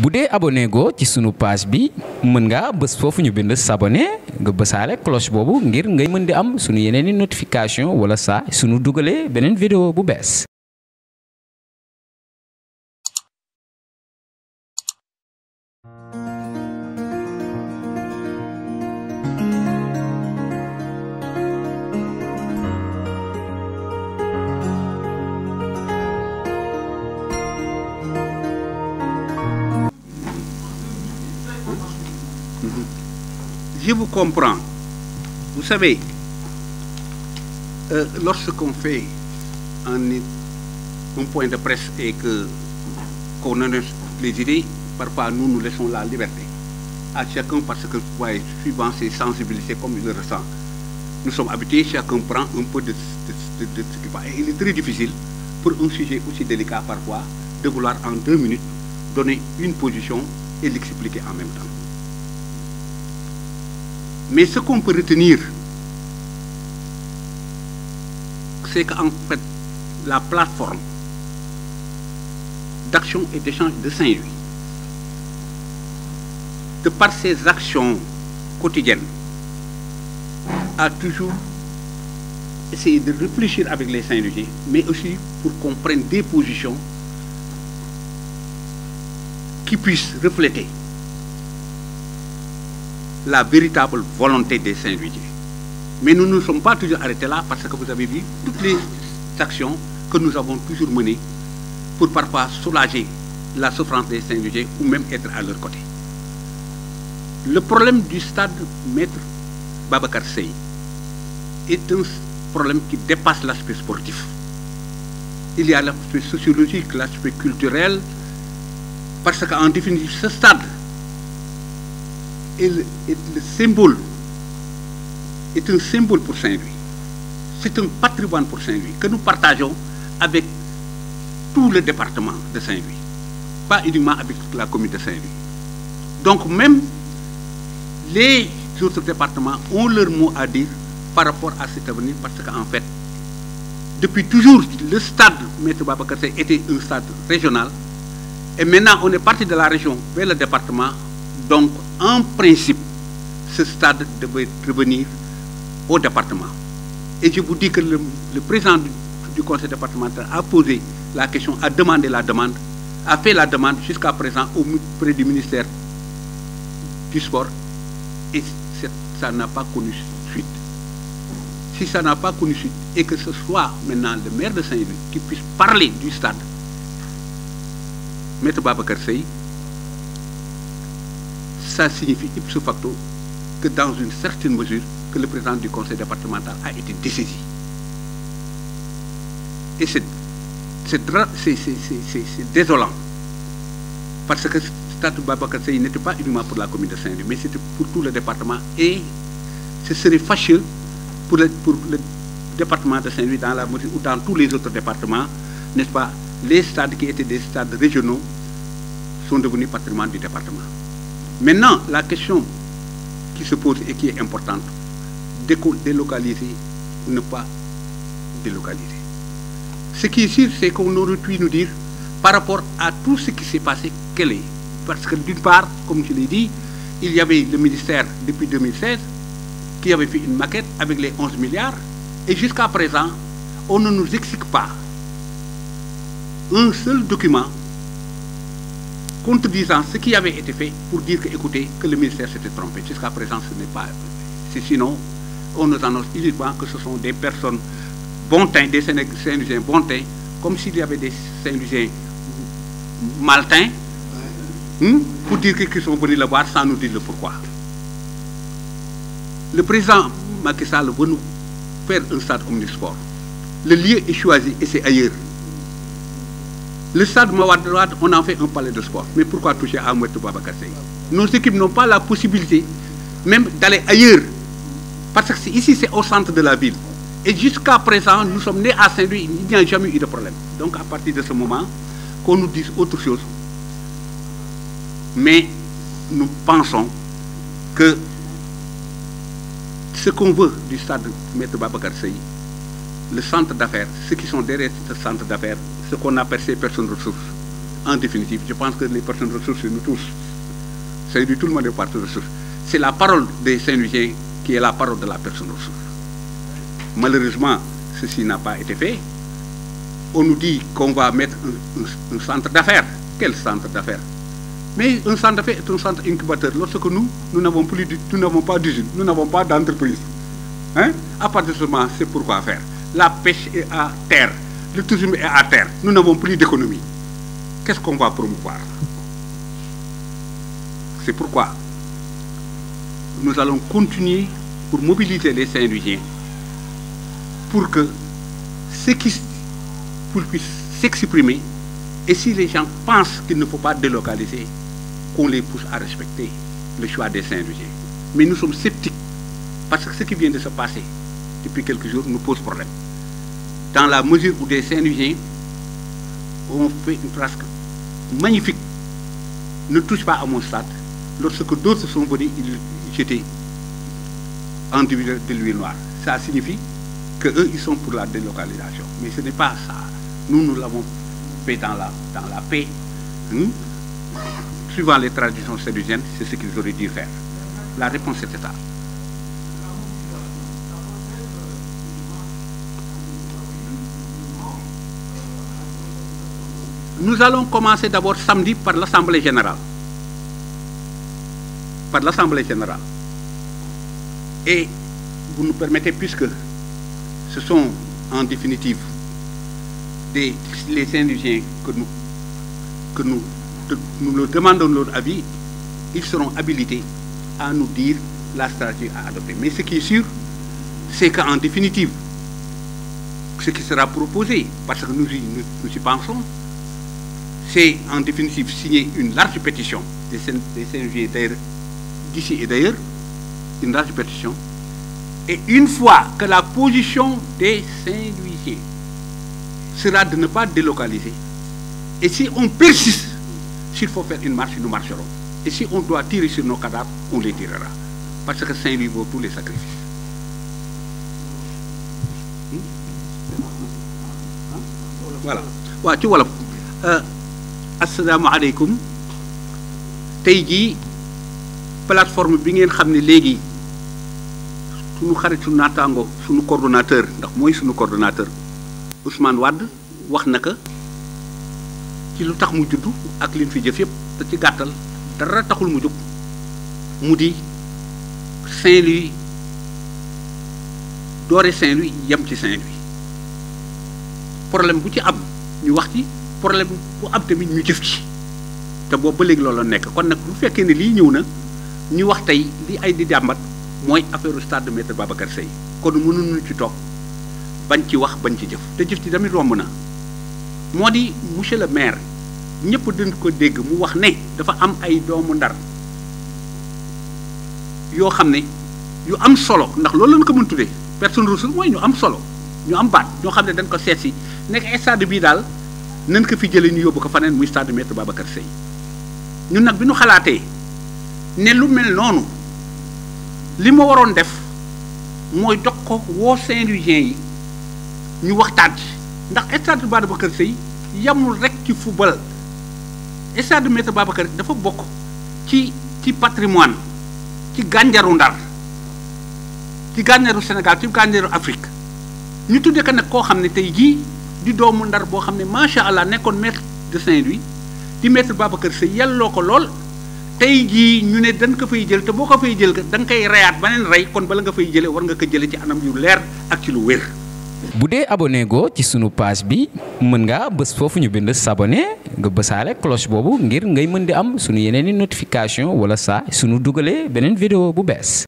bu dee abonné go ci sunu page bi mën nga bës foofu ñu bind s'abonner nga bësaale cloche boobu ngir ngay mën di am sunu yeneeni notification wala saa sunu dugalee beneen vidéo bu bees. Je vous comprends. Vous savez, lorsqu'on fait un point de presse et qu'on annonce les idées, parfois nous laissons la liberté à chacun parce que, suivant ses sensibilités comme il le ressent. Nous sommes habitués, chacun prend un peu de ce qui va. Et il est très difficile pour un sujet aussi délicat parfois de vouloir en 2 minutes donner une position et l'expliquer en même temps. Mais ce qu'on peut retenir, c'est qu'en fait, la plateforme d'action et d'échange de Saint-Louis, de par ses actions quotidiennes, a toujours essayé de réfléchir avec les Saint-Louisiens, mais aussi pour qu'on prenne des positions qui puissent refléter la véritable volonté des Saint-Louisiens. Mais nous ne sommes pas toujours arrêtés là parce que vous avez vu toutes les actions que nous avons toujours menées pour parfois soulager la souffrance des Saint-Louisiens ou même être à leur côté. Le problème du stade Maître Babacar Seye est un problème qui dépasse l'aspect sportif. Il y a l'aspect sociologique, l'aspect culturel, parce qu'en définitive, ce stade est le symbole, est un symbole pour Saint-Louis. C'est un patrimoine pour Saint-Louis que nous partageons avec tout le département de Saint-Louis, pas uniquement avec la commune de Saint-Louis. Donc même les autres départements ont leur mot à dire par rapport à cet avenir parce qu'en fait, depuis toujours, le stade Maître Babacar Seye était un stade régional et maintenant on est parti de la région vers le département. Donc, en principe, ce stade devait revenir au département. Et je vous dis que le président du conseil départemental a posé la question, a demandé la demande, a fait la demande jusqu'à présent auprès du ministère du sport et ça n'a pas connu suite. Si ça n'a pas connu suite et que ce soit maintenant le maire de Saint-Louis qui puisse parler du stade Maître Babacar Seye, ça signifie ipso facto que dans une certaine mesure que le président du conseil départemental a été dessaisi. Et c'est désolant parce que le stade Babacar Seye n'était pas uniquement pour la commune de Saint-Louis, mais c'était pour tout le département et ce serait fâcheux pour le département de Saint-Louis dans la mesure où dans tous les autres départements, n'est-ce pas, les stades qui étaient des stades régionaux sont devenus patrimoine du département. Maintenant, la question qui se pose et qui est importante, délocaliser ou ne pas délocaliser. Ce qui est sûr, c'est qu'on aurait pu nous dire, par rapport à tout ce qui s'est passé, quel est. Parce que d'une part, comme je l'ai dit, il y avait le ministère depuis 2016 qui avait fait une maquette avec les 11 milliards, et jusqu'à présent, on ne nous explique pas un seul document contredisant ce qui avait été fait pour dire que, écoutez, que le ministère s'était trompé. Jusqu'à présent, ce n'est pas. Sinon, on nous annonce uniquement que ce sont des personnes bon teint, des Saint-Louisiens bon teint, comme s'il y avait des Saint-Louisiens mal teints, pour dire qu'ils sont venus le voir sans nous dire le pourquoi. Le président Macky Sall veut nous faire un stade omnisport. Le lieu est choisi et c'est ailleurs. Le stade Mawade, on en fait un palais de sport. Mais pourquoi toucher à Maître Babacar Seye? Nos équipes n'ont pas la possibilité même d'aller ailleurs. Parce que ici, c'est au centre de la ville. Et jusqu'à présent, nous sommes nés à Saint-Louis, il n'y a jamais eu de problème. Donc à partir de ce moment, qu'on nous dise autre chose. Mais nous pensons que ce qu'on veut du stade Maître Babacar Seye, le centre d'affaires, ceux qui sont derrière ce centre d'affaires, ce qu'on appelle ces personnes ressources, en définitive, je pense que les personnes ressources, nous tous, Saint-Louis, tout le monde est partie ressources. C'est la parole des Saint-Louisiens qui est la parole de la personne ressource. Malheureusement, ceci n'a pas été fait. On nous dit qu'on va mettre un centre d'affaires. Quel centre d'affaires? Mais un centre d'affaires est un centre incubateur. Lorsque nous n'avons pas d'usine, nous n'avons pas d'entreprise. Hein? À partir de ce moment, c'est pourquoi faire. La pêche est à terre, le tourisme est à terre. Nous n'avons plus d'économie. Qu'est-ce qu'on va promouvoir? C'est pourquoi nous allons continuer pour mobiliser les Saint-Louisiens pour que ceux qui puissent s'exprimer, et si les gens pensent qu'il ne faut pas délocaliser, qu'on les pousse à respecter le choix des Saint-Louisiens. Mais nous sommes sceptiques parce que ce qui vient de se passer depuis quelques jours nous pose problème. Dans la mesure où des Saint-Louisiens ont fait une phrase magnifique, ne touche pas à mon stade, lorsque d'autres sont venus, ils jetaient en division de l'huile noire. Ça signifie qu'eux, ils sont pour la délocalisation. Mais ce n'est pas ça. Nous l'avons fait dans la paix. Suivant les traditions saint-louisiennes, c'est ce qu'ils auraient dû faire. La réponse était ça. Nous allons commencer d'abord samedi par l'Assemblée générale. Par l'Assemblée générale. Et vous nous permettez, puisque ce sont en définitive les Saint-Louisiens que nous leur demandons leur avis, ils seront habilités à nous dire la stratégie à adopter. Mais ce qui est sûr, c'est qu'en définitive, ce qui sera proposé, parce que nous y pensons, c'est en définitive signer une large pétition des Saint-Louisiens d'ici et d'ailleurs, une large pétition. Et une fois que la position des Saint-Louisiens sera de ne pas délocaliser, et si on persiste, s'il faut faire une marche, nous marcherons. Et si on doit tirer sur nos cadavres, on les tirera. Parce que Saint-Louis vaut tous les sacrifices. Voilà. Waaw ci wolof asalaamaaleykum tey jii plateforme bi ngeen xam ne léegi suñu xarit suñu naataango suñu coordonnateur ndax mooy suñu coordonnateur Ousmane Wade wax na ko ci lu tax mu juddu ak liñ fi jëf yëpp te ci gàttal dara taxul mu jóg mu di Saint-Louis doore Saint-Louis yem ci Saint-Louis problème bu ci am ñu wax ci problème bu am tamit ñu jëf ci te boobu ba léegi loolu la nekk kon nag bu fekkee ne lii ñëw na ñu wax tey li ay di jàmbat mooy affaire stade de Maître Babacar Seye kon mënuñu ci toog bañ ci wax bañ ci jëf te jëf ci tamit romb na moo di monsieur le maire ñëpp dañ ko dégg mu wax ne dafa am ay doomu Ndar yoo xam ne yu am solo ndax loolu lañ ko mën tuddee personne ressource mooy ñu am solo ñu am baat ñoo xam ne dañ ko seet si nekk stade bii daal nañ ko fi jëlee ñu yóbbu ko faneen muy stade Maître Babacar Seye ñun nag bi ñu xalaatee ne lu mel noonu li ma waroon def mooy dox ko woo Saint-Louisiens yi ñu waxtaan ci ndax stade Babacar Seye yamul rek ci football stade Maître Babacar dafa bokk ci patrimoine ci gànjaru Ndar ci gànjaru Sénégal ci gànjaru Afrique ñu tuddee ko nag koo xam ne tey jii di doomu Ndar boo xam ne macha allah nekkoon maître de Saint-Louis di Maître Babacar Seye yelloo ko lool tey jii ñu ne dañ ko fay jël te boo ko fay jël da nga koy reyaat beneen rey kon bala nga fay jëlee war nga ko jëlee ci anam yu leer ak ci lu wér. bu dee abonné go ci sunu page bi mën ngaa bës foofu ñu bind s'abonner nga bësaale cloche boobu ngir ngay mën di am sunu yeneen i notification wala saa sunu dugalee beneen vidéo bu bees.